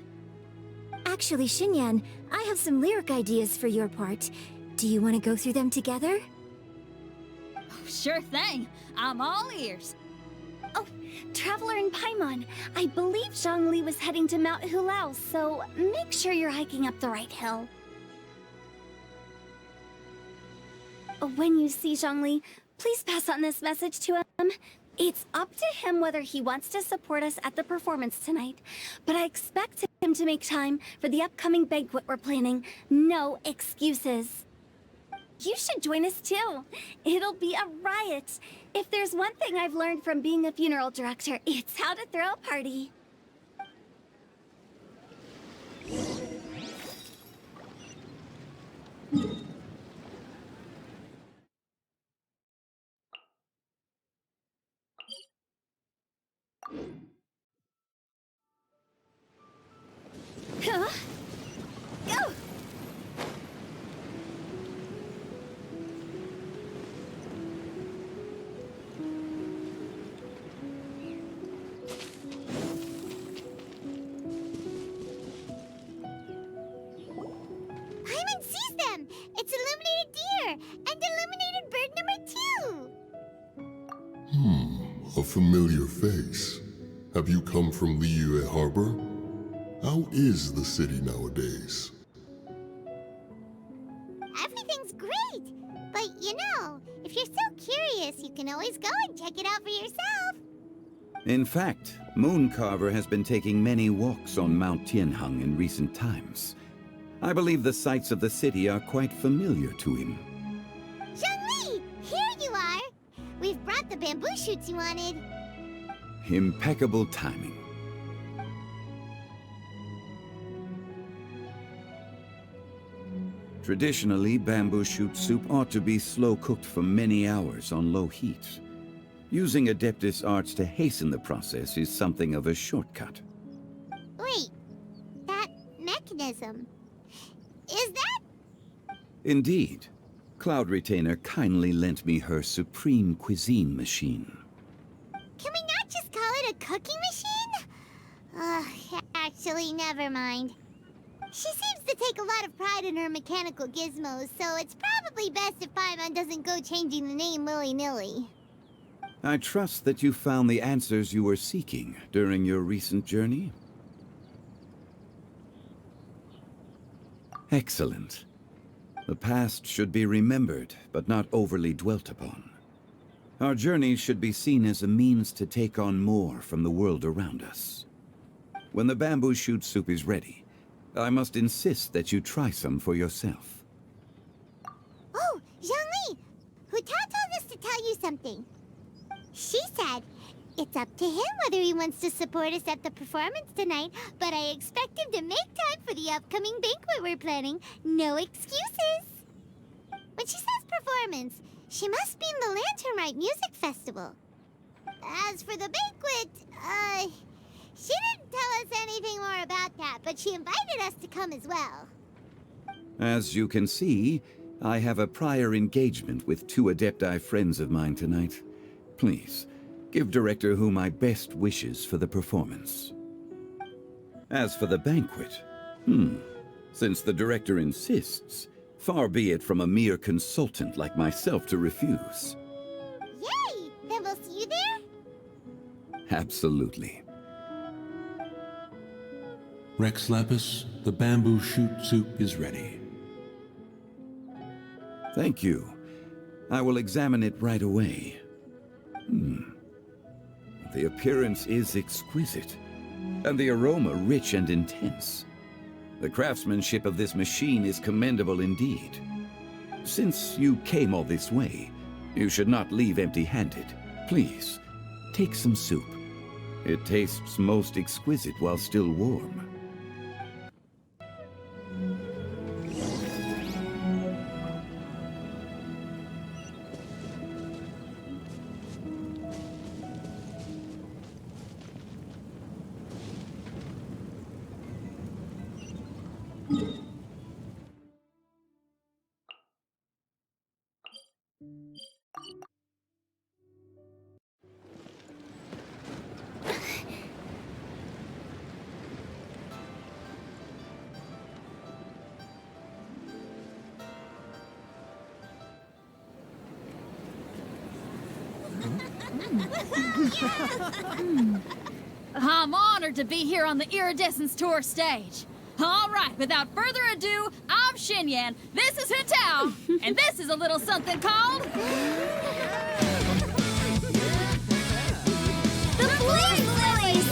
Actually, Xinyan, I have some lyric ideas for your part. Do you want to go through them together? Oh, sure thing. I'm all ears. Oh, Traveler in Paimon, I believe Zhongli was heading to Mount Hulao, so make sure you're hiking up the right hill. When you see Zhongli, please pass on this message to him. It's up to him whether he wants to support us at the performance tonight, but I expect him to make time for the upcoming banquet we're planning. No excuses. You should join us too. It'll be a riot. If there's one thing I've learned from being a funeral director, it's how to throw a party. Huh? Go! Paimon sees them! It's illuminated deer! And illuminated bird number 2! A familiar face. Have you come from Liyue Harbor? How is the city nowadays? Everything's great! But you know, if you're so curious, you can always go and check it out for yourself. In fact, Mooncarver has been taking many walks on Mount Tianheng in recent times. I believe the sights of the city are quite familiar to him. Zhongli! Here you are! We've brought the bamboo shoots you wanted. Impeccable timing. Traditionally, bamboo shoot soup ought to be slow-cooked for many hours on low heat. Using Adeptus arts to hasten the process is something of a shortcut. Wait, that mechanism... is that... Indeed. Cloud Retainer kindly lent me her supreme cuisine machine. Can we not just call it a cooking machine? Actually, never mind. She seems to take a lot of pride in her mechanical gizmos, so it's probably best if Paimon doesn't go changing the name willy-nilly. I trust that you found the answers you were seeking during your recent journey. Excellent. The past should be remembered, but not overly dwelt upon. Our journey should be seen as a means to take on more from the world around us. When the bamboo shoot soup is ready, I must insist that you try some for yourself. Oh, Zhongli! Huta told us to tell you something. She said, it's up to him whether he wants to support us at the performance tonight, but I expect him to make time for the upcoming banquet we're planning. No excuses. When she says performance, she must mean the Lantern Rite Music Festival. As for the banquet, she didn't tell us anything more about that, but she invited us to come as well. As you can see, I have a prior engagement with 2 Adepti friends of mine tonight. Please, give Director Hu my best wishes for the performance. As for the banquet, since the Director insists, far be it from a mere consultant like myself to refuse. Yay! Then we'll see you there? Absolutely. Rex Lapis, the bamboo shoot soup is ready. Thank you. I will examine it right away. The appearance is exquisite, and the aroma rich and intense. The craftsmanship of this machine is commendable indeed. Since you came all this way, you should not leave empty-handed. Please, take some soup. It tastes most exquisite while still warm. I'm honored to be here on the Iridescence Tour stage. All right, without further ado, I'm Xinyan, this is Hutao, and this is a little something called... The Blaze Lilies!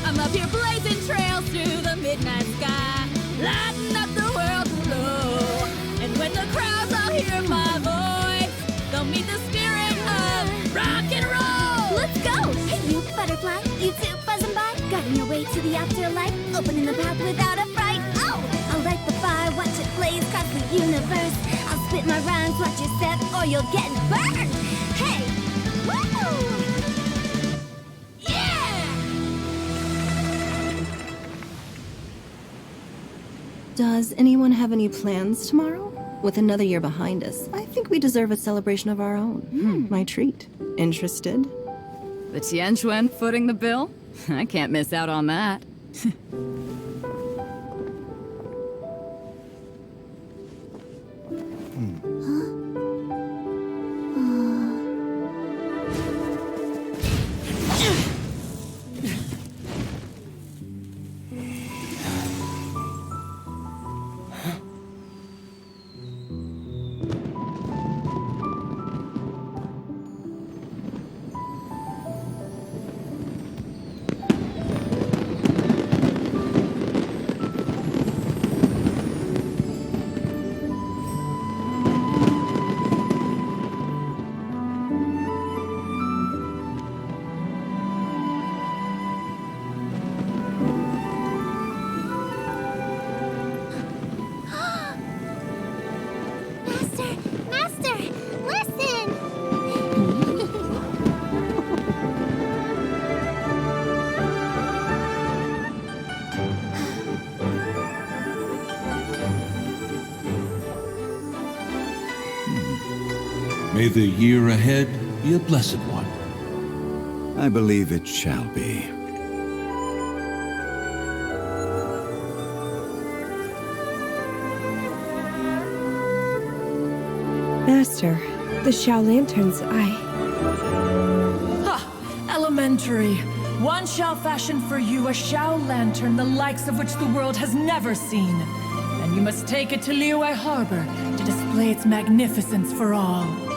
I'm up here blazing trails through the midnight sky, lighting up the world below. And when the crowds all hear my voice, they'll meet the spirit of rock and roll. Let's go! Hey, you butterfly, you too buzzing by, guiding your way to the afterlife, opening the path without a fright. Oh! I'll light the fire, watch it blaze across the universe. I'll spit my rhymes, watch you step, or you'll get burned. Hey! Woo! Does anyone have any plans tomorrow? With another year behind us, I think we deserve a celebration of our own. My treat. Interested? The Tianquan footing the bill? I can't miss out on that. May the year ahead be a blessed one. I believe it shall be. Master, the Shao Lanterns, Elementary. One shall fashion for you a Shao Lantern the likes of which the world has never seen. And you must take it to Liyue Harbor to display its magnificence for all.